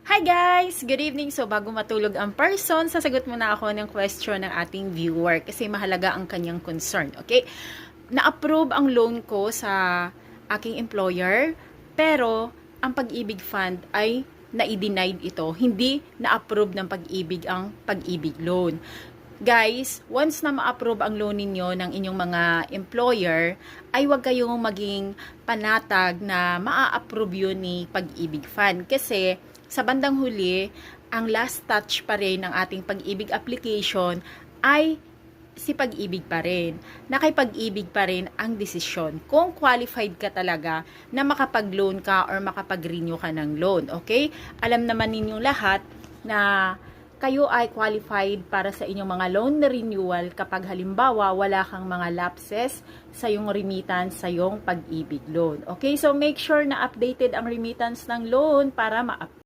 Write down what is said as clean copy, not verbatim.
Hi guys! Good evening! So bago matulog ang person, sasagot muna ako ng question ng ating viewer kasi mahalaga ang kanyang concern. Okay? Na-approve ang loan ko sa aking employer pero ang Pag-ibig Fund ay na-denied ito. Hindi na-approve ng Pag-ibig ang Pag-ibig loan. Guys, once na ma-approve ang loan ninyo ng inyong mga employer, ay huwag kayong maging panatag na maa-approve yun ni Pag-ibig Fund. Kasi sa bandang huli, ang last touch pa rin ng ating Pag-ibig application ay si Pag-ibig pa rin. Na kay Pag-ibig pa rin ang desisyon kung qualified ka talaga na makapag-loan ka or makapag-renew ka ng loan. Okay? Alam naman ninyong lahat na kayo ay qualified para sa inyong mga loan na renewal kapag halimbawa wala kang mga lapses sa iyong remittance sa iyong Pag-ibig loan. Okay? So make sure na updated ang remittance ng loan para ma-update.